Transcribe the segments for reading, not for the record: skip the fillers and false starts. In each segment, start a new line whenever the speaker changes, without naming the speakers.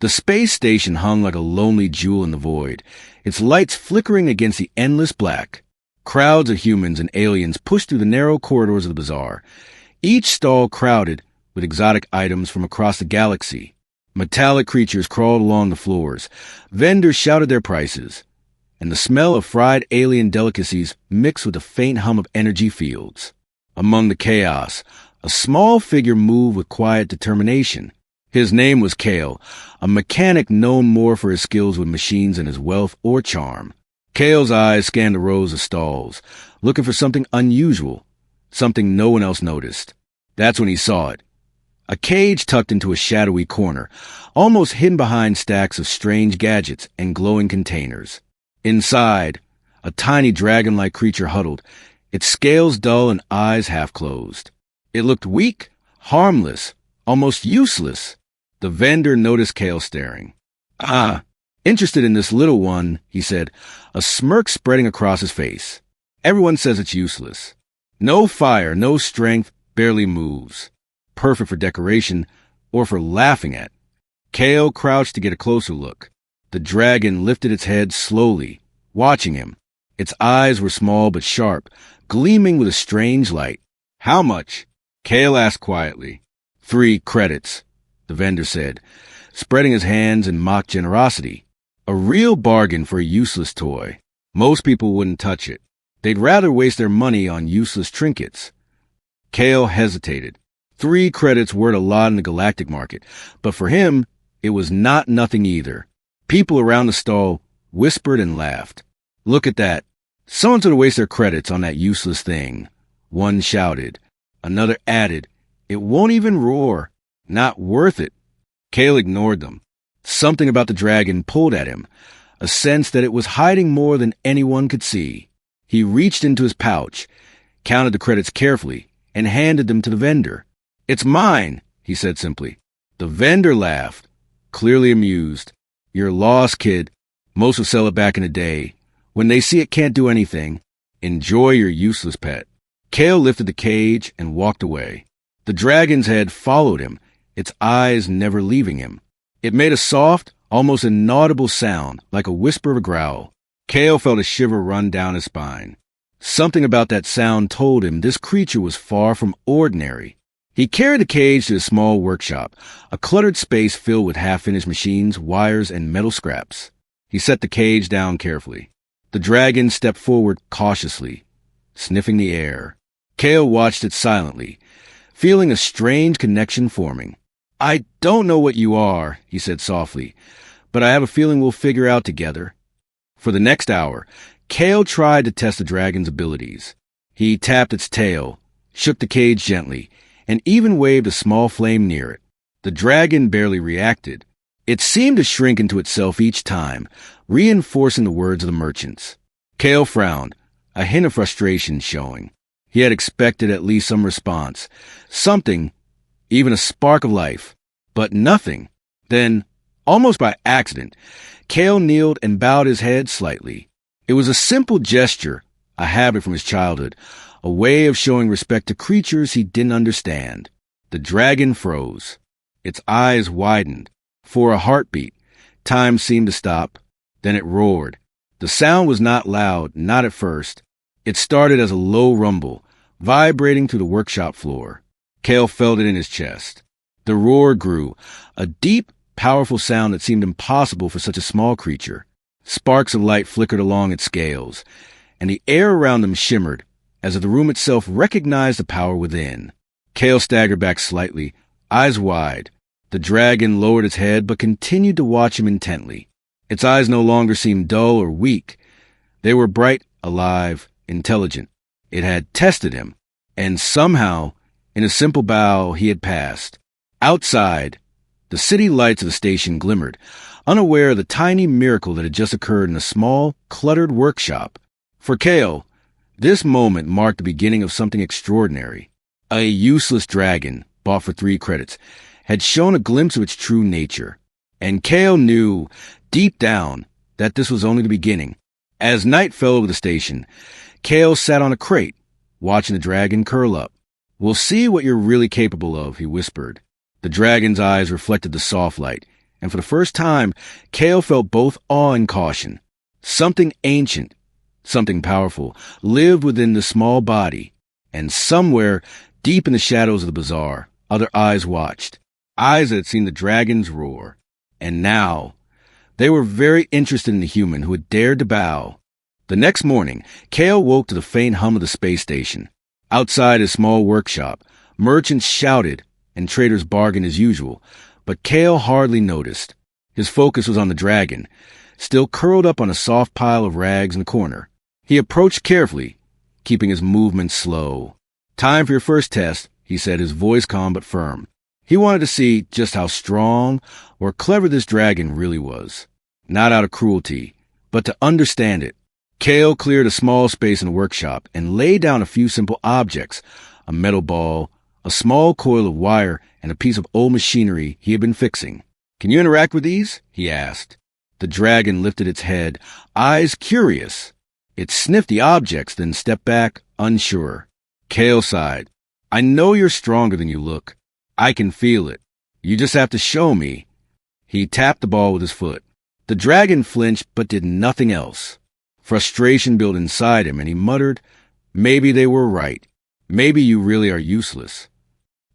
The space station hung like a lonely jewel in the void, its lights flickering against the endless black. Crowds of humans and aliens pushed through the narrow corridors of the bazaar, each stall crowded with exotic items from across the galaxy. Metallic creatures crawled along the floors, vendors shouted their prices, and the smell of fried alien delicacies mixed with the faint hum of energy fields. Among the chaos, a small figure moved with quiet determination. His name was Kael, a mechanic known more for his skills with machines than his wealth or charm. Kael's eyes scanned the rows of stalls, looking for something unusual, something no one else noticed. That's when he saw it. A cage tucked into a shadowy corner, almost hidden behind stacks of strange gadgets and glowing containers. Inside, a tiny dragon-like creature huddled, its scales dull and eyes half-closed. It looked weak, harmless, almost useless. The vendor noticed Kael staring. Interested in this little one, he said, a smirk spreading across his face. Everyone says it's useless. No fire, no strength, barely moves. Perfect for decoration or for laughing at. Kael crouched to get a closer look. The dragon lifted its head slowly, watching him. Its eyes were small but sharp, gleaming with a strange light. How much? Kael asked quietly. 3 credits, the vendor said, spreading his hands in mock generosity. A real bargain for a useless toy. Most people wouldn't touch it. They'd rather waste their money on useless trinkets. Kael hesitated. 3 credits worth a lot in the galactic market, but for him, it was not nothing either. People around the stall whispered and laughed. Look at that. Someone's going to waste their credits on that useless thing. One shouted. Another added, it won't even roar. Not worth it. Kael ignored them. Something about the dragon pulled at him, a sense that it was hiding more than anyone could see. He reached into his pouch, counted the credits carefully, and handed them to the vendor. It's mine, he said simply. The vendor laughed, clearly amused. You're lost, kid. Most will sell it back in a day. When they see it can't do anything, enjoy your useless pet. Kael lifted the cage and walked away. The dragon's head followed him, its eyes never leaving him. It made a soft, almost inaudible sound, like a whisper of a growl. Kael felt a shiver run down his spine. Something about that sound told him this creature was far from ordinary. He carried the cage to a small workshop, a cluttered space filled with half-finished machines, wires, and metal scraps. He set the cage down carefully. The dragon stepped forward cautiously, sniffing the air. Kael watched it silently, feeling a strange connection forming. I don't know what you are, he said softly, but I have a feeling we'll figure out together. For the next hour, Kael tried to test the dragon's abilities. He tapped its tail, shook the cage gently, and even waved a small flame near it. The dragon barely reacted. It seemed to shrink into itself each time, reinforcing the words of the merchants. Kael frowned, a hint of frustration showing. He had expected at least some response, something, even a spark of life, but nothing. Then, almost by accident, Kael kneeled and bowed his head slightly. It was a simple gesture, a habit from his childhood, a way of showing respect to creatures he didn't understand. The dragon froze. Its eyes widened. For a heartbeat, time seemed to stop. Then it roared. The sound was not loud, not at first. It started as a low rumble, vibrating through the workshop floor. Kael felt it in his chest. The roar grew, a deep, powerful sound that seemed impossible for such a small creature. Sparks of light flickered along its scales, and the air around them shimmered, as if the room itself recognized the power within. Kael staggered back slightly, eyes wide. The dragon lowered its head but continued to watch him intently. Its eyes no longer seemed dull or weak. They were bright, alive, intelligent. It had tested him, and somehow, in a simple bow, he had passed. Outside, the city lights of the station glimmered, unaware of the tiny miracle that had just occurred in a small, cluttered workshop. For Kael, this moment marked the beginning of something extraordinary. A useless dragon, bought for 3 credits, had shown a glimpse of its true nature. And Kael knew, deep down, that this was only the beginning. As night fell over the station, Kael sat on a crate, watching the dragon curl up. We'll see what you're really capable of, he whispered. The dragon's eyes reflected the soft light, and for the first time, Kael felt both awe and caution. Something ancient, something powerful, lived within the small body, and somewhere, deep in the shadows of the bazaar, other eyes watched. Eyes that had seen the dragons roar. And now, they were very interested in the human who had dared to bow. The next morning, Kael woke to the faint hum of the space station. Outside his small workshop, merchants shouted and traders bargained as usual, but Kael hardly noticed. His focus was on the dragon, still curled up on a soft pile of rags in the corner. He approached carefully, keeping his movements slow. "Time for your first test," he said, his voice calm but firm. He wanted to see just how strong or clever this dragon really was. Not out of cruelty, but to understand it. Kael cleared a small space in the workshop and laid down a few simple objects, a metal ball, a small coil of wire, and a piece of old machinery he had been fixing. "Can you interact with these?" he asked. The dragon lifted its head, eyes curious. It sniffed the objects, then stepped back, unsure. Kael sighed. "I know you're stronger than you look. I can feel it. You just have to show me." He tapped the ball with his foot. The dragon flinched but did nothing else. Frustration built inside him, and he muttered, "Maybe they were right. Maybe you really are useless."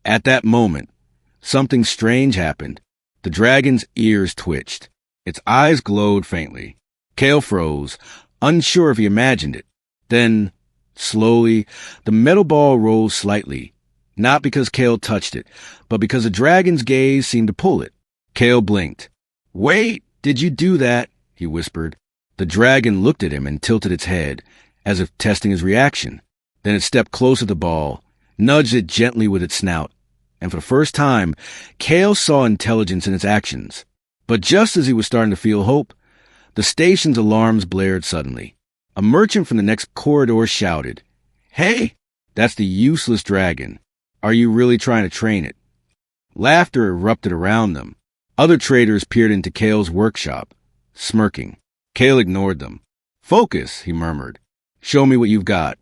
At that moment, something strange happened. The dragon's ears twitched. Its eyes glowed faintly. Kael froze, unsure if he imagined it. Then, slowly, the metal ball rose slightly, not because Kael touched it, but because the dragon's gaze seemed to pull it. Kael blinked. "Wait, did you do that?" he whispered. The dragon looked at him and tilted its head, as if testing his reaction. Then it stepped closer to the ball, nudged it gently with its snout, and for the first time, Kael saw intelligence in its actions. But just as he was starting to feel hope, the station's alarms blared suddenly. A merchant from the next corridor shouted, "Hey, that's the useless dragon. Are you really trying to train it?" Laughter erupted around them. Other traders peered into Kael's workshop, smirking. Kael ignored them. "Focus," he murmured. "Show me what you've got."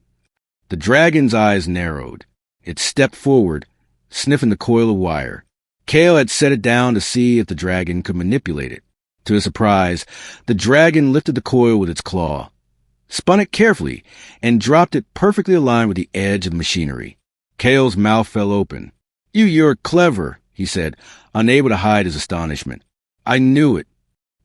The dragon's eyes narrowed. It stepped forward, sniffing the coil of wire. Kael had set it down to see if the dragon could manipulate it. To his surprise, the dragon lifted the coil with its claw, spun it carefully, and dropped it perfectly aligned with the edge of the machinery. Kael's mouth fell open. You're clever," he said, unable to hide his astonishment. "I knew it."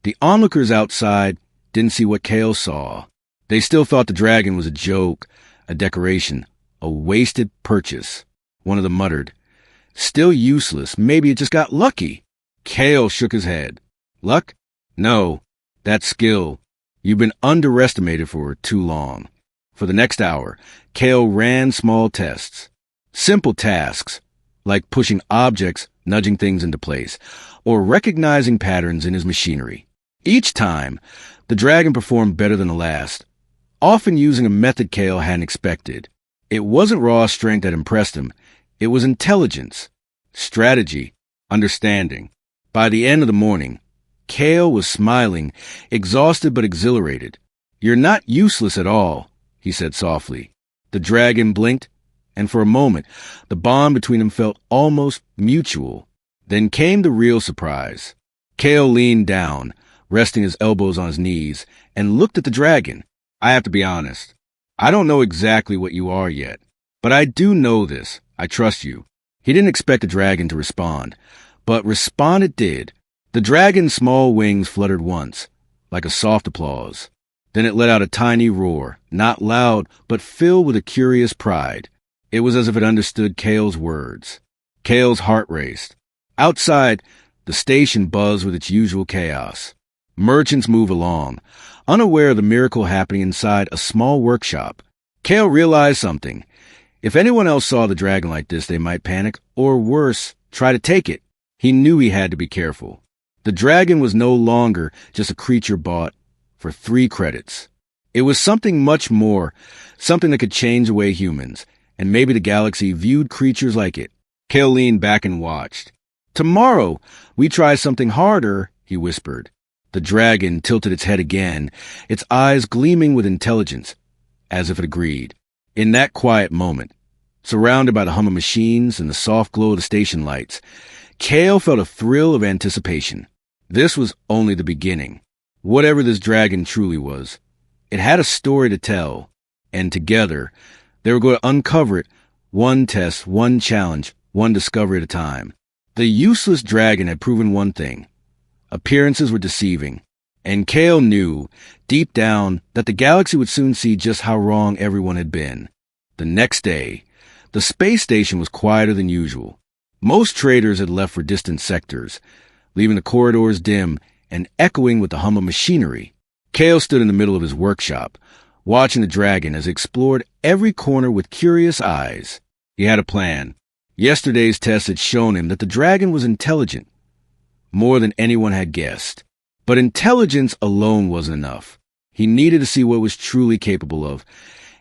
The onlookers outside didn't see what Kael saw. They still thought the dragon was a joke, a decoration, a wasted purchase. One of them muttered, "Still useless. Maybe it just got lucky." Kael shook his head. "Luck? No, that's skill. You've been underestimated for too long." For the next hour, Kael ran small tests. Simple tasks, like pushing objects, nudging things into place, or recognizing patterns in his machinery. Each time, the dragon performed better than the last, often using a method Kael hadn't expected. It wasn't raw strength that impressed him. It was intelligence, strategy, understanding. By the end of the morning, Kael was smiling, exhausted but exhilarated. "You're not useless at all," he said softly. The dragon blinked, and for a moment, the bond between them felt almost mutual. Then came the real surprise. Kael leaned down, resting his elbows on his knees, and looked at the dragon. "I have to be honest. I don't know exactly what you are yet, but I do know this. I trust you." He didn't expect the dragon to respond, but respond it did. The dragon's small wings fluttered once, like a soft applause. Then it let out a tiny roar, not loud, but filled with a curious pride. It was as if it understood Kael's words. Kael's heart raced. Outside, the station buzzed with its usual chaos. Merchants move along, unaware of the miracle happening inside a small workshop. Kael realized something. If anyone else saw the dragon like this, they might panic, or worse, try to take it. He knew he had to be careful. The dragon was no longer just a creature bought for 3 credits. It was something much more, something that could change the way humans, and maybe the galaxy viewed creatures like it. Kael leaned back and watched. "Tomorrow, we try something harder," he whispered. The dragon tilted its head again, its eyes gleaming with intelligence, as if it agreed. In that quiet moment, surrounded by the hum of machines and the soft glow of the station lights, Kael felt a thrill of anticipation. This was only the beginning. Whatever this dragon truly was, it had a story to tell, and together, they were going to uncover it, one test, one challenge, one discovery at a time. The useless dragon had proven one thing. Appearances were deceiving, and Kael knew, deep down, that the galaxy would soon see just how wrong everyone had been. The next day, the space station was quieter than usual. Most traders had left for distant sectors, leaving the corridors dim and echoing with the hum of machinery. Kael stood in the middle of his workshop, watching the dragon as it explored every corner with curious eyes. He had a plan. Yesterday's test had shown him that the dragon was intelligent, more than anyone had guessed. But intelligence alone wasn't enough. He needed to see what it was truly capable of,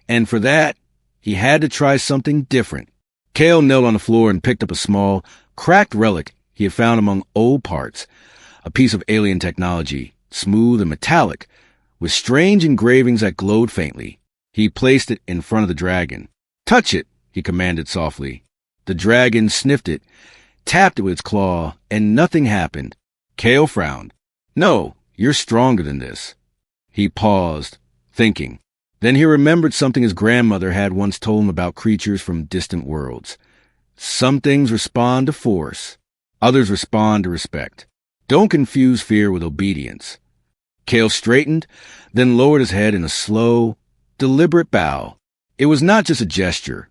and for that, he had to try something different. Kael knelt on the floor and picked up a small, cracked relic he had found among old parts, a piece of alien technology, smooth and metallic, with strange engravings that glowed faintly. He placed it in front of the dragon. "Touch it," he commanded softly. The dragon sniffed it, tapped it with its claw, and nothing happened. Kael frowned. "No, you're stronger than this." He paused, thinking. Then he remembered something his grandmother had once told him about creatures from distant worlds. Some things respond to force. Others respond to respect. Don't confuse fear with obedience. Kael straightened, then lowered his head in a slow, deliberate bow. It was not just a gesture.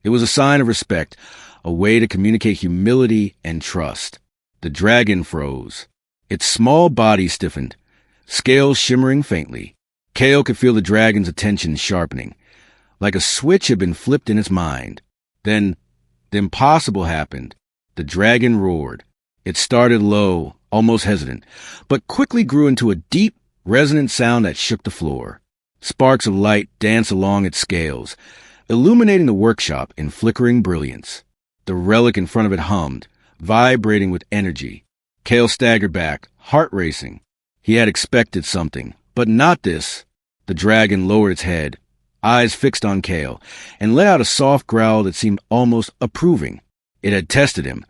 It was a sign of respect, a way to communicate humility and trust. The dragon froze. Its small body stiffened, scales shimmering faintly. Kael could feel the dragon's attention sharpening, like a switch had been flipped in its mind. Then, the impossible happened. The dragon roared. It started low, almost hesitant, but quickly grew into a deep, resonant sound that shook the floor. Sparks of light danced along its scales, illuminating the workshop in flickering brilliance. The relic in front of it hummed, vibrating with energy. Kael staggered back, heart racing. He had expected something, but not this. The dragon lowered its head, eyes fixed on Kael, and let out a soft growl that seemed almost approving. It had tested him,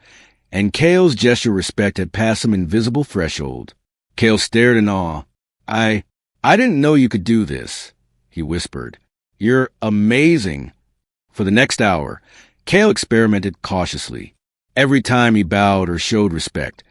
and Kael's gesture of respect had passed some invisible threshold. Kael stared in awe. I didn't know you could do this," he whispered. "You're amazing." For the next hour, Kael experimented cautiously. Every time he bowed or showed respect,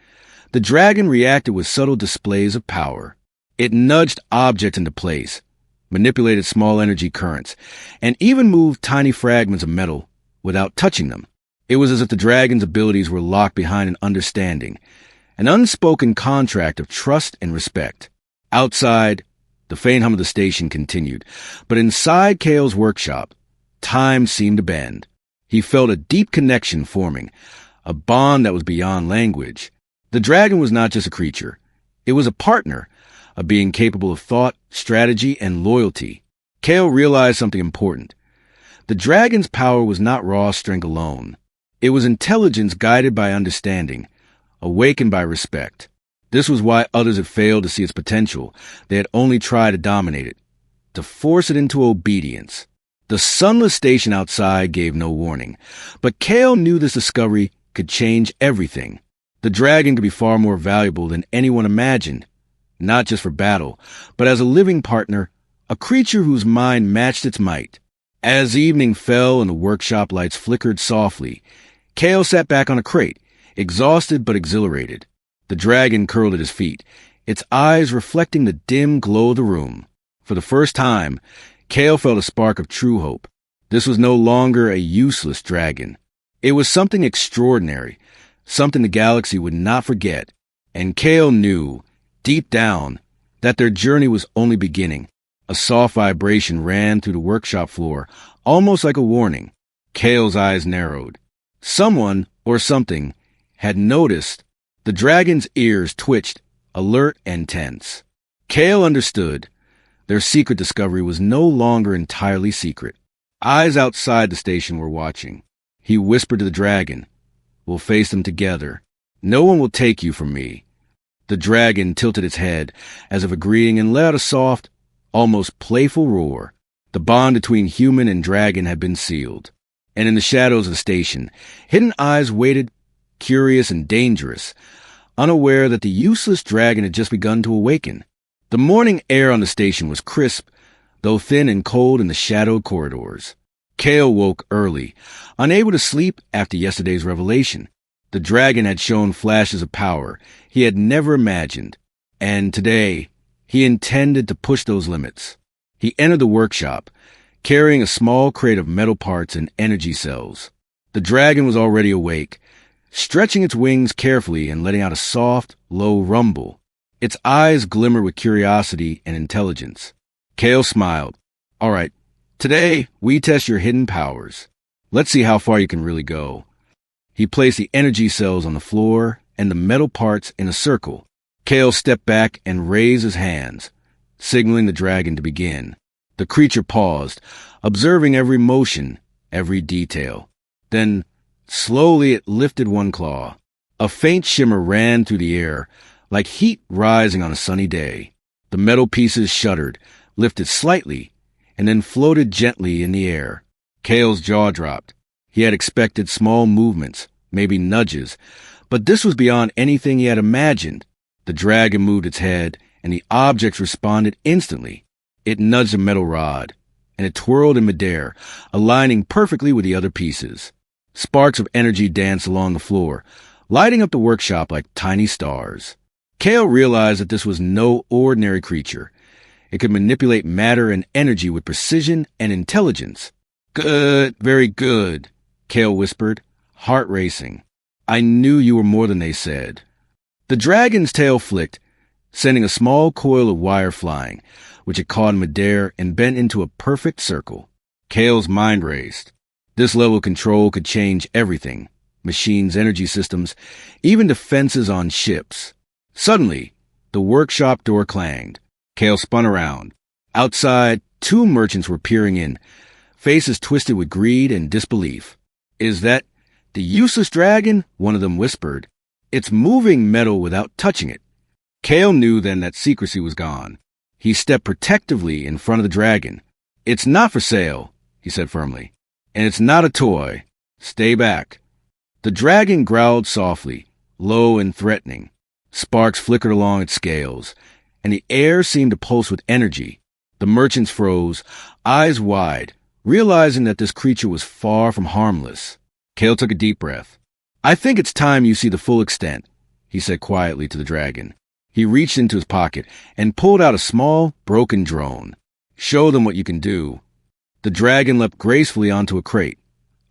the dragon reacted with subtle displays of power. It nudged objects into place, manipulated small energy currents, and even moved tiny fragments of metal without touching them. It was as if the dragon's abilities were locked behind an understanding, an unspoken contract of trust and respect. Outside, the faint hum of the station continued, but inside Kael's workshop, time seemed to bend. He felt a deep connection forming, a bond that was beyond language. The dragon was not just a creature. It was a partner, a being capable of thought, strategy, and loyalty. Kael realized something important. The dragon's power was not raw strength alone. It was intelligence guided by understanding, awakened by respect. This was why others had failed to see its potential. They had only tried to dominate it, to force it into obedience. The sunless station outside gave no warning, but Kael knew this discovery could change everything. The dragon could be far more valuable than anyone imagined, not just for battle, but as a living partner, a creature whose mind matched its might. As evening fell and the workshop lights flickered softly, Kael sat back on a crate, exhausted but exhilarated. The dragon curled at his feet, its eyes reflecting the dim glow of the room. For the first time, Kael felt a spark of true hope. This was no longer a useless dragon. It was something extraordinary, something the galaxy would not forget. And Kael knew, deep down, that their journey was only beginning. A soft vibration ran through the workshop floor, almost like a warning. Kael's eyes narrowed. Someone, or something, had noticed. The dragon's ears twitched, alert and tense. Kael understood. Their secret discovery was no longer entirely secret. Eyes outside the station were watching. He whispered to the dragon, "We'll face them together. No one will take you from me." The dragon tilted its head, as if agreeing, and let out a soft, almost playful roar. The bond between human and dragon had been sealed. And in the shadows of the station, hidden eyes waited, curious and dangerous. unaware that the useless dragon had just begun to awaken. The morning air on the station was crisp, though thin and cold in the shadowed corridors. Kael woke early, unable to sleep after yesterday's revelation. The dragon had shown flashes of power he had never imagined, and today he intended to push those limits. He entered the workshop, carrying a small crate of metal parts and energy cells. The dragon was already awake, stretching its wings carefully and letting out a soft, low rumble. Its eyes glimmered with curiosity and intelligence. Kael smiled. "All right, today we test your hidden powers. Let's see how far you can really go." He placed the energy cells on the floor and the metal parts in a circle. Kael stepped back and raised his hands, signaling the dragon to begin. The creature paused, observing every motion, every detail. Then, slowly it lifted one claw. A faint shimmer ran through the air, like heat rising on a sunny day. The metal pieces shuddered, lifted slightly, and then floated gently in the air. Kael's jaw dropped. He had expected small movements, maybe nudges, but this was beyond anything he had imagined. The dragon moved its head, and the objects responded instantly. It nudged a metal rod, and it twirled in midair, aligning perfectly with the other pieces. Sparks of energy danced along the floor, lighting up the workshop like tiny stars. Kael realized that this was no ordinary creature. It could manipulate matter and energy with precision and intelligence. "Good, very good," Kael whispered, heart racing. "I knew you were more than they said." The dragon's tail flicked, sending a small coil of wire flying, which it caught in midair and bent into a perfect circle. Kael's mind raced. This level of control could change everything: machines, energy systems, even defenses on ships. Suddenly, the workshop door clanged. Kael spun around. Outside, two merchants were peering in, faces twisted with greed and disbelief. "Is that the useless dragon?" one of them whispered. "It's moving metal without touching it." Kael knew then that secrecy was gone. He stepped protectively in front of the dragon. "It's not for sale," he said firmly. "And it's not a toy. Stay back." The dragon growled softly, low and threatening. Sparks flickered along its scales, and the air seemed to pulse with energy. The merchants froze, eyes wide, realizing that this creature was far from harmless. Kael took a deep breath. "I think it's time you see the full extent," he said quietly to the dragon. He reached into his pocket and pulled out a small, broken drone. "Show them what you can do." The dragon leapt gracefully onto a crate,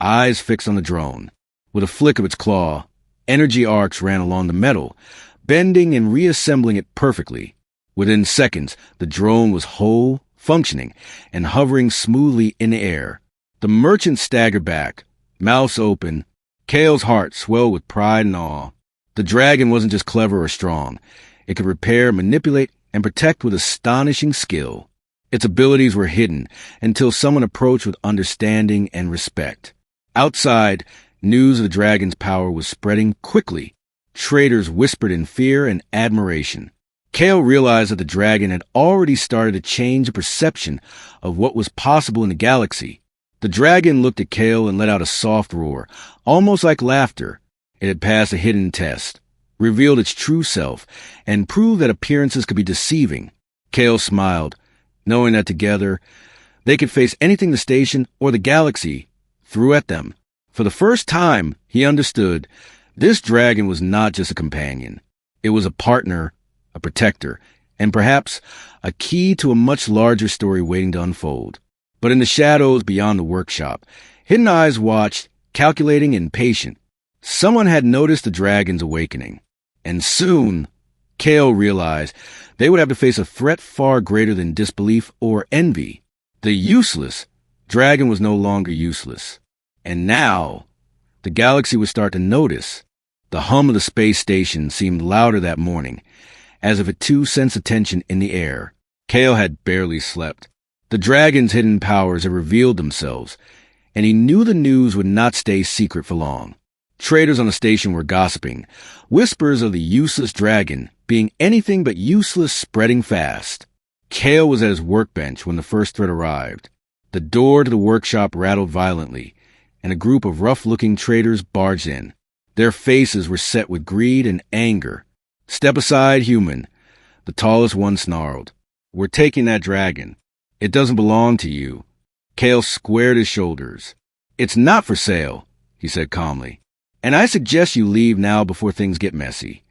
eyes fixed on the drone. With a flick of its claw, energy arcs ran along the metal, bending and reassembling it perfectly. Within seconds, the drone was whole, functioning, and hovering smoothly in the air. The merchant staggered back, mouths open. Kael's heart swelled with pride and awe. The dragon wasn't just clever or strong. It could repair, manipulate, and protect with astonishing skill. Its abilities were hidden until someone approached with understanding and respect. Outside, news of the dragon's power was spreading quickly. Traders whispered in fear and admiration. Kael realized that the dragon had already started to change the perception of what was possible in the galaxy. The dragon looked at Kael and let out a soft roar, almost like laughter. It had passed a hidden test, revealed its true self, and proved that appearances could be deceiving. Kael smiled, knowing that together they could face anything the station or the galaxy threw at them. For the first time, he understood this dragon was not just a companion. It was a partner, a protector, and perhaps a key to a much larger story waiting to unfold. But in the shadows beyond the workshop, hidden eyes watched, calculating and patient. Someone had noticed the dragon's awakening. And soon, Kael realized they would have to face a threat far greater than disbelief or envy. The useless dragon was no longer useless. And now, the galaxy would start to notice. The hum of the space station seemed louder that morning, as if it too sensed attention in the air. Kael had barely slept. The dragon's hidden powers had revealed themselves, and he knew the news would not stay secret for long. Traders on the station were gossiping, whispers of the useless dragon being anything but useless spreading fast. Kael was at his workbench when the first threat arrived. The door to the workshop rattled violently, and a group of rough-looking traders barged in. Their faces were set with greed and anger. Step aside, human, the tallest one snarled. We're taking that dragon. It doesn't belong to you. Kael squared his shoulders. It's not for sale, he said calmly. And I suggest you leave now before things get messy.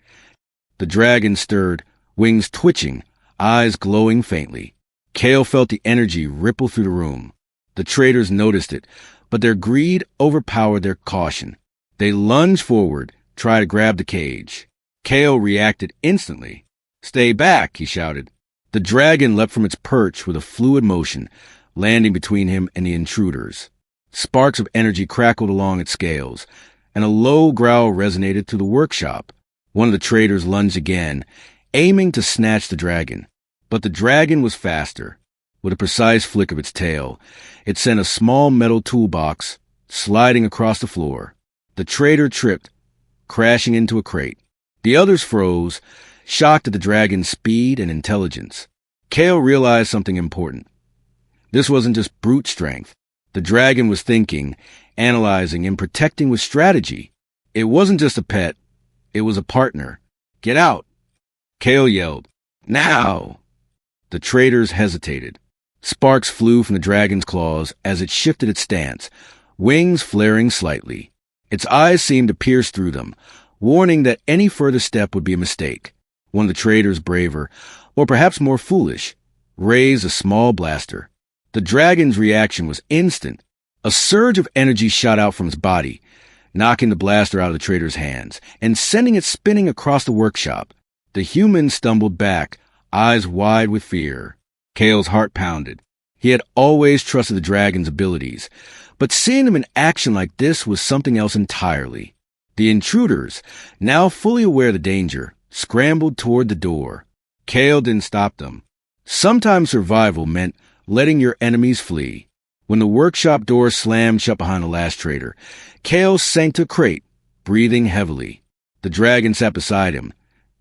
The dragon stirred, wings twitching, eyes glowing faintly. Kael felt the energy ripple through the room. The traders noticed it, but their greed overpowered their caution. They lunged forward, tried to grab the cage. Kael reacted instantly. Stay back, he shouted. The dragon leapt from its perch with a fluid motion, landing between him and the intruders. Sparks of energy crackled along its scales, and a low growl resonated through the workshop. One of the traders lunged again, aiming to snatch the dragon. But the dragon was faster. With a precise flick of its tail, it sent a small metal toolbox sliding across the floor. The trader tripped, crashing into a crate. The others froze, shocked at the dragon's speed and intelligence. Kael realized something important. This wasn't just brute strength. The dragon was thinking, analyzing, and protecting with strategy. It wasn't just a pet. It was a partner. Get out! Kael yelled. Now! The traders hesitated. Sparks flew from the dragon's claws as it shifted its stance, wings flaring slightly. Its eyes seemed to pierce through them, warning that any further step would be a mistake. One of the traders, braver, or perhaps more foolish, raised a small blaster. The dragon's reaction was instant. A surge of energy shot out from its body, knocking the blaster out of the trader's hands and sending it spinning across the workshop. The human stumbled back, eyes wide with fear. Kael's heart pounded. He had always trusted the dragon's abilities, but seeing them in action like this was something else entirely. The intruders, now fully aware of the danger, scrambled toward the door. Kael didn't stop them. Sometimes survival meant letting your enemies flee. When the workshop door slammed shut behind the last trader, Kael sank to a crate, breathing heavily. The dragon sat beside him,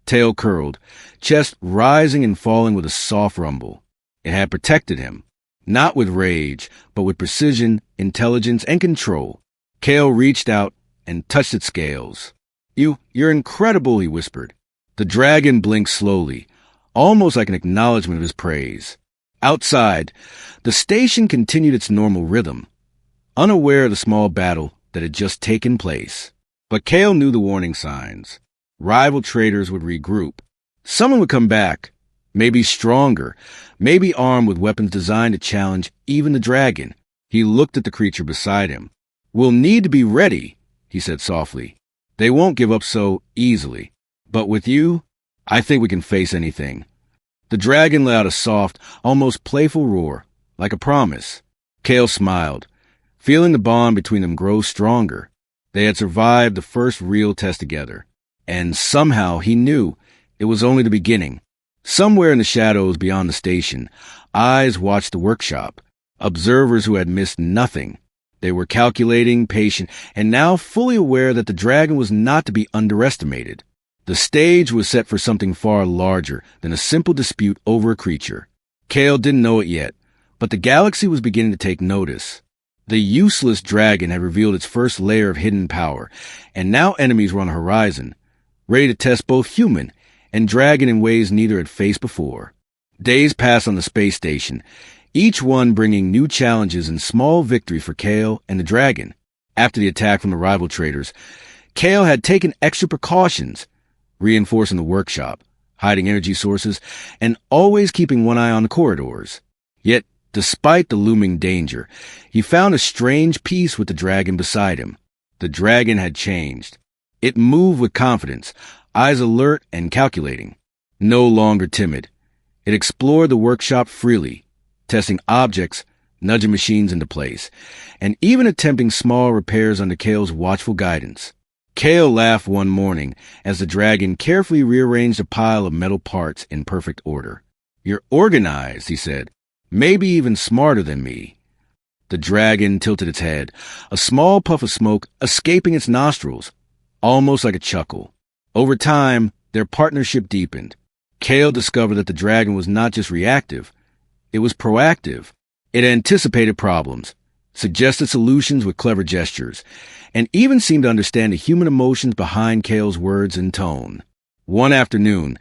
tail curled, chest rising and falling with a soft rumble. It had protected him, not with rage, but with precision, intelligence, and control. Kael reached out and touched its scales. You're incredible, he whispered. The dragon blinked slowly, almost like an acknowledgement of his praise. Outside, the station continued its normal rhythm, unaware of the small battle that had just taken place. But Kael knew the warning signs. Rival traders would regroup. Someone would come back, maybe stronger, maybe armed with weapons designed to challenge even the dragon. He looked at the creature beside him. We'll need to be ready, he said softly. They won't give up so easily. But with you, I think we can face anything. The dragon let out a soft, almost playful roar, like a promise. Kael smiled, feeling the bond between them grow stronger. They had survived the first real test together. And somehow he knew it was only the beginning. Somewhere in the shadows beyond the station, eyes watched the workshop, observers who had missed nothing. They were calculating, patient, and now fully aware that the dragon was not to be underestimated. The stage was set for something far larger than a simple dispute over a creature. Kael didn't know it yet, but the galaxy was beginning to take notice. The useless dragon had revealed its first layer of hidden power, and now enemies were on the horizon, ready to test both human and dragon in ways neither had faced before. Days passed on the space station, each one bringing new challenges and small victory for Kael and the dragon. After the attack from the rival traders, Kael had taken extra precautions, reinforcing the workshop, hiding energy sources, and always keeping one eye on the corridors. Yet, despite the looming danger, he found a strange peace with the dragon beside him. The dragon had changed. It moved with confidence, eyes alert and calculating. No longer timid, it explored the workshop freely, testing objects, nudging machines into place, and even attempting small repairs under Kael's watchful guidance. Kael laughed one morning as the dragon carefully rearranged a pile of metal parts in perfect order. You're organized, he said, maybe even smarter than me. The dragon tilted its head, a small puff of smoke escaping its nostrils, almost like a chuckle. Over time, their partnership deepened. Kael discovered that the dragon was not just reactive, it was proactive. It anticipated problems, suggested solutions with clever gestures, and even seemed to understand the human emotions behind Kael's words and tone. One afternoon,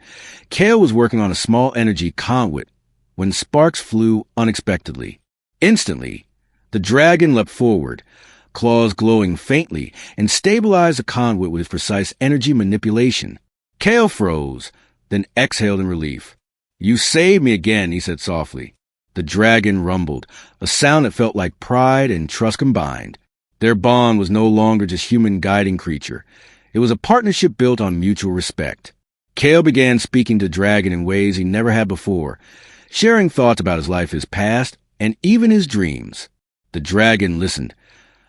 Kael was working on a small energy conduit when sparks flew unexpectedly. Instantly, the dragon leapt forward, claws glowing faintly, and stabilized the conduit with precise energy manipulation. Kael froze, then exhaled in relief. "You saved me again," he said softly. The dragon rumbled, a sound that felt like pride and trust combined. Their bond was no longer just human guiding creature. It was a partnership built on mutual respect. Kael began speaking to the dragon in ways he never had before, sharing thoughts about his life, his past, and even his dreams. The dragon listened,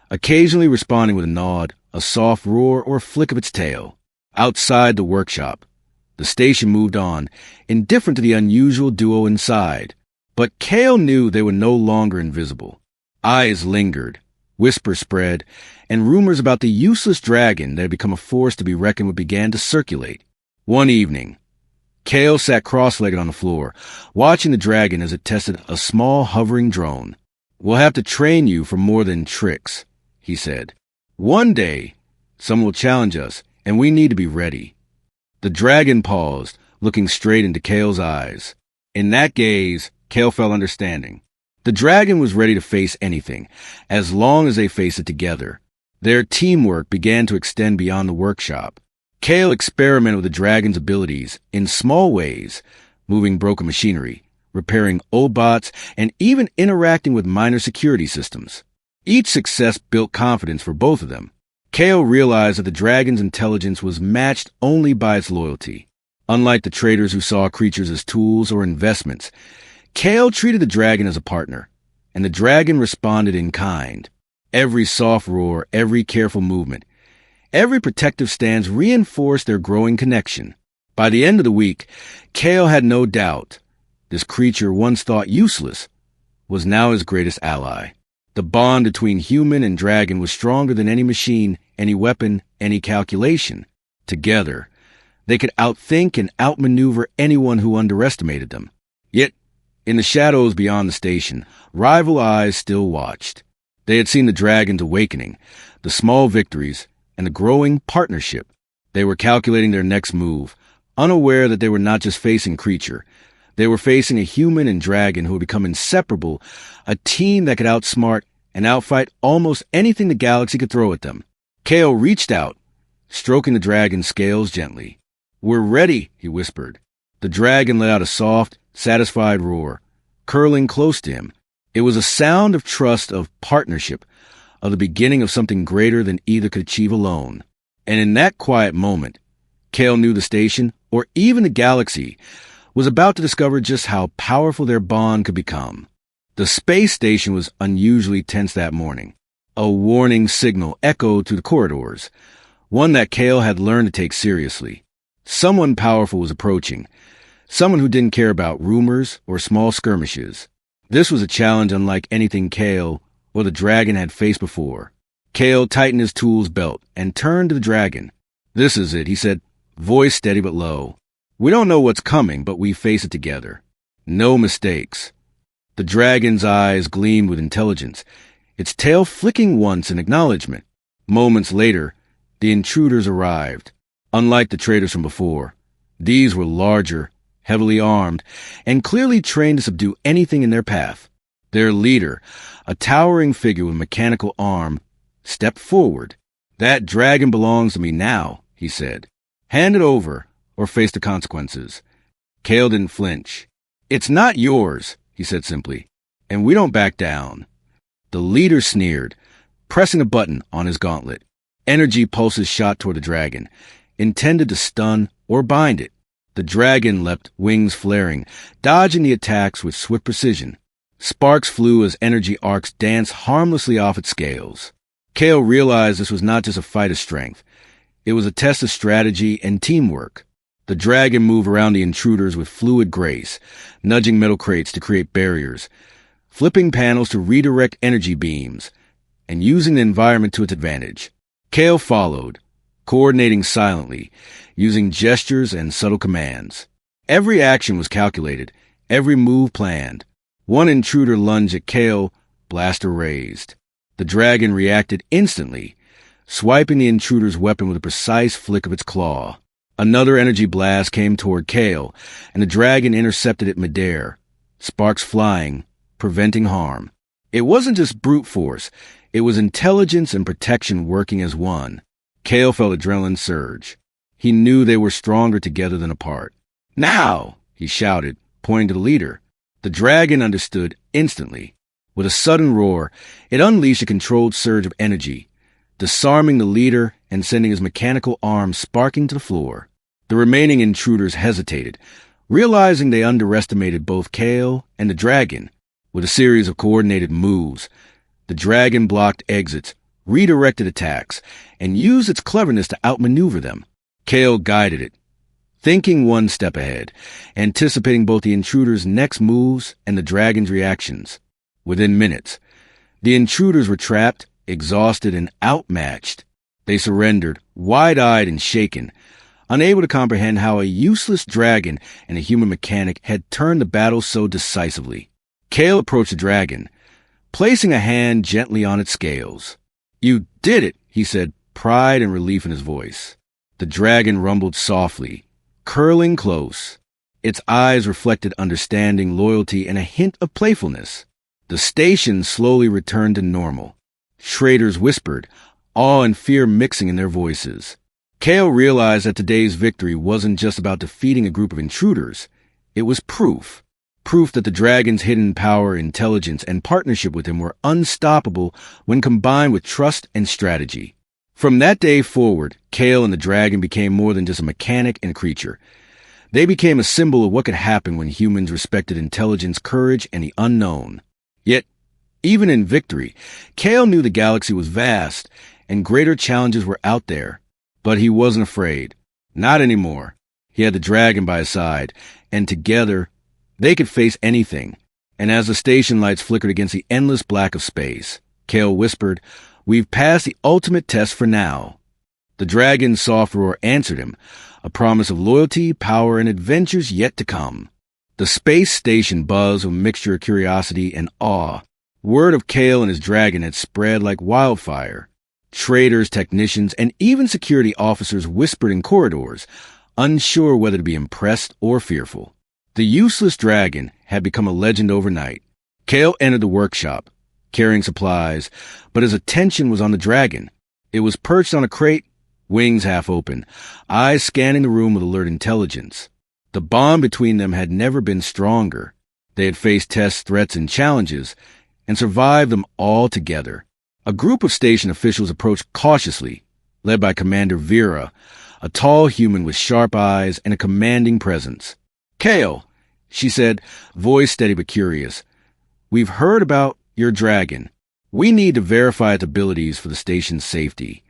occasionally responding with a nod, a soft roar, or a flick of its tail. Outside the workshop, the station moved on, indifferent to the unusual duo inside. But Kael knew they were no longer invisible. Eyes lingered, whispers spread, and rumors about the useless dragon that had become a force to be reckoned with began to circulate. One evening, Kael sat cross-legged on the floor, watching the dragon as it tested a small hovering drone. "We'll have to train you for more than tricks," he said. "One day, someone will challenge us, and we need to be ready." The dragon paused, looking straight into Kael's eyes. In that gaze, Kael felt understanding. The dragon was ready to face anything, as long as they faced it together. Their teamwork began to extend beyond the workshop. Kael experimented with the dragon's abilities in small ways, moving broken machinery, repairing old bots, and even interacting with minor security systems. Each success built confidence for both of them. Kael realized that the dragon's intelligence was matched only by its loyalty. Unlike the traders who saw creatures as tools or investments, Kael treated the dragon as a partner, and the dragon responded in kind. Every soft roar, every careful movement, every protective stance reinforced their growing connection. By the end of the week, Kael had no doubt this creature, once thought useless, was now his greatest ally. The bond between human and dragon was stronger than any machine, any weapon, any calculation. Together, they could outthink and outmaneuver anyone who underestimated them. Yet, in the shadows beyond the station, rival eyes still watched. They had seen the dragon's awakening, the small victories, and the growing partnership. They were calculating their next move, unaware that they were not just facing creature. They were facing a human and dragon who had become inseparable, a team that could outsmart and outfight almost anything the galaxy could throw at them. Kael reached out, stroking the dragon's scales gently. "We're ready," he whispered. The dragon let out a soft, satisfied roar, curling close to him. It was a sound of trust, of partnership, of the beginning of something greater than either could achieve alone. And in that quiet moment, Kael knew the station, or even the galaxy, was about to discover just how powerful their bond could become. The space station was unusually tense that morning. A warning signal echoed through the corridors, one that Kael had learned to take seriously. Someone powerful was approaching, someone who didn't care about rumors or small skirmishes. This was a challenge unlike anything Kael or the dragon had faced before. Kael tightened his tool's belt and turned to the dragon. "This is it," he said, voice steady but low. "We don't know what's coming, but we face it together. No mistakes." The dragon's eyes gleamed with intelligence, its tail flicking once in acknowledgement. Moments later, the intruders arrived. Unlike the traders from before, these were larger, heavily armed, and clearly trained to subdue anything in their path. Their leader, a towering figure with a mechanical arm, stepped forward. "That dragon belongs to me now," he said. "Hand it over, or face the consequences." Kael didn't flinch. "It's not yours," he said simply, "and we don't back down." The leader sneered, pressing a button on his gauntlet. Energy pulses shot toward the dragon, intended to stun or bind it. The dragon leapt, wings flaring, dodging the attacks with swift precision. Sparks flew as energy arcs danced harmlessly off its scales. Kael realized this was not just a fight of strength. It was a test of strategy and teamwork. The dragon moved around the intruders with fluid grace, nudging metal crates to create barriers, flipping panels to redirect energy beams, and using the environment to its advantage. Kael followed, coordinating silently, using gestures and subtle commands. Every action was calculated, every move planned. One intruder lunged at Kael, blaster raised. The dragon reacted instantly, swiping the intruder's weapon with a precise flick of its claw. Another energy blast came toward Kael, and the dragon intercepted it midair, sparks flying, preventing harm. It wasn't just brute force, it was intelligence and protection working as one. Kael felt adrenaline surge. He knew they were stronger together than apart. "Now!" he shouted, pointing to the leader. The dragon understood instantly. With a sudden roar, it unleashed a controlled surge of energy, disarming the leader and sending his mechanical arms sparking to the floor. The remaining intruders hesitated, realizing they underestimated both Kael and the dragon. With a series of coordinated moves, the dragon blocked exits, redirected attacks, and used its cleverness to outmaneuver them. Kael guided it, thinking one step ahead, anticipating both the intruders' next moves and the dragon's reactions. Within minutes, the intruders were trapped, exhausted, and outmatched. They surrendered, wide-eyed and shaken, unable to comprehend how a useless dragon and a human mechanic had turned the battle so decisively. Kael approached the dragon, placing a hand gently on its scales. "You did it," he said, pride and relief in his voice. The dragon rumbled softly, curling close. Its eyes reflected understanding, loyalty, and a hint of playfulness. The station slowly returned to normal. Traders whispered, awe and fear mixing in their voices. Kael realized that today's victory wasn't just about defeating a group of intruders. It was proof. Proof that the dragon's hidden power, intelligence, and partnership with him were unstoppable when combined with trust and strategy. From that day forward, Kael and the dragon became more than just a mechanic and creature. They became a symbol of what could happen when humans respected intelligence, courage, and the unknown. Yet, even in victory, Kael knew the galaxy was vast, and greater challenges were out there. But he wasn't afraid. Not anymore. He had the dragon by his side, and together, they could face anything. And as the station lights flickered against the endless black of space, Kael whispered, "We've passed the ultimate test for now." The dragon's soft roar answered him, a promise of loyalty, power, and adventures yet to come. The space station buzzed with a mixture of curiosity and awe. Word of Kael and his dragon had spread like wildfire. Traders, technicians, and even security officers whispered in corridors, unsure whether to be impressed or fearful. The useless dragon had become a legend overnight. Kael entered the workshop, carrying supplies, but his attention was on the dragon. It was perched on a crate, wings half open, eyes scanning the room with alert intelligence. The bond between them had never been stronger. They had faced tests, threats, and challenges, and survived them all together. A group of station officials approached cautiously, led by Commander Vera, a tall human with sharp eyes and a commanding presence. "Kael," she said, voice steady but curious, "we've heard about your dragon. We need to verify its abilities for the station's safety."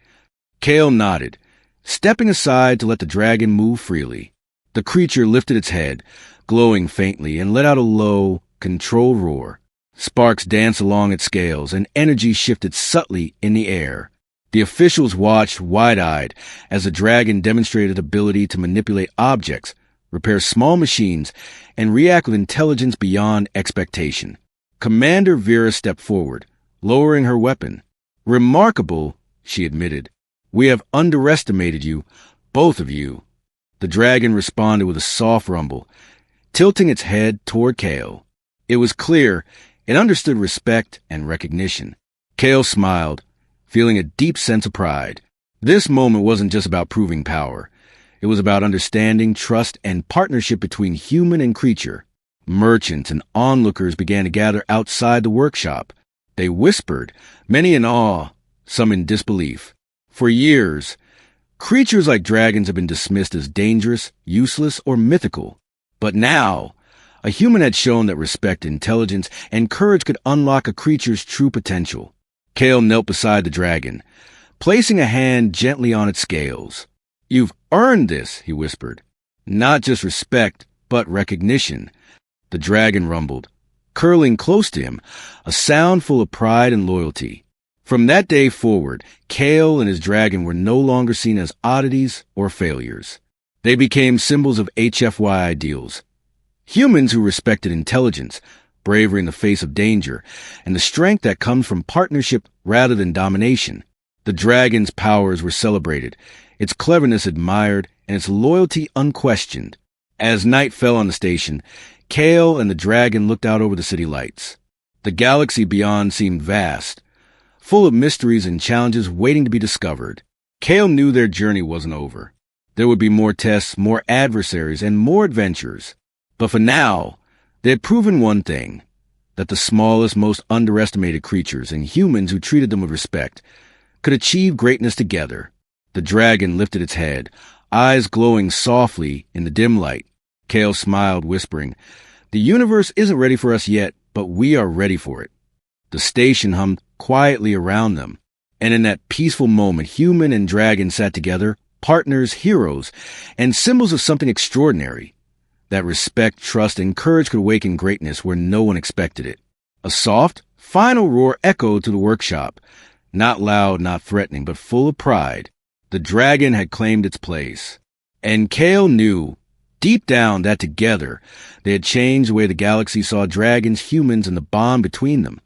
Kael nodded, stepping aside to let the dragon move freely. The creature lifted its head, glowing faintly, and let out a low, controlled roar. Sparks danced along its scales, and energy shifted subtly in the air. The officials watched wide-eyed as the dragon demonstrated ability to manipulate objects, repair small machines, and react with intelligence beyond expectation. Commander Vera stepped forward, lowering her weapon. "Remarkable," she admitted. "We have underestimated you, both of you." The dragon responded with a soft rumble, tilting its head toward Kael. It was clear it understood respect and recognition. Kael smiled, feeling a deep sense of pride. This moment wasn't just about proving power. It was about understanding, trust, and partnership between human and creature. Merchants and onlookers began to gather outside the workshop. They whispered, many in awe, some in disbelief. For years, creatures like dragons have been dismissed as dangerous, useless, or mythical. But now, a human had shown that respect, intelligence, and courage could unlock a creature's true potential. Kael knelt beside the dragon, placing a hand gently on its scales. "You've earned this," he whispered. "Not just respect, but recognition." The dragon rumbled, curling close to him, a sound full of pride and loyalty. From that day forward, Kael and his dragon were no longer seen as oddities or failures. They became symbols of HFY ideals. Humans who respected intelligence, bravery in the face of danger, and the strength that comes from partnership rather than domination. The dragon's powers were celebrated, its cleverness admired, and its loyalty unquestioned. As night fell on the station, Kael and the dragon looked out over the city lights. The galaxy beyond seemed vast, full of mysteries and challenges waiting to be discovered. Kael knew their journey wasn't over. There would be more tests, more adversaries, and more adventures. But for now, they had proven one thing, that the smallest, most underestimated creatures and humans who treated them with respect could achieve greatness together. The dragon lifted its head, eyes glowing softly in the dim light. Kael smiled, whispering, "The universe isn't ready for us yet, but we are ready for it." The station hummed quietly around them, and in that peaceful moment, human and dragon sat together, partners, heroes, and symbols of something extraordinary. That respect, trust, and courage could awaken greatness where no one expected it. A soft, final roar echoed through the workshop, not loud, not threatening, but full of pride. The dragon had claimed its place. And Kael knew, deep down, that together they had changed the way the galaxy saw dragons, humans, and the bond between them.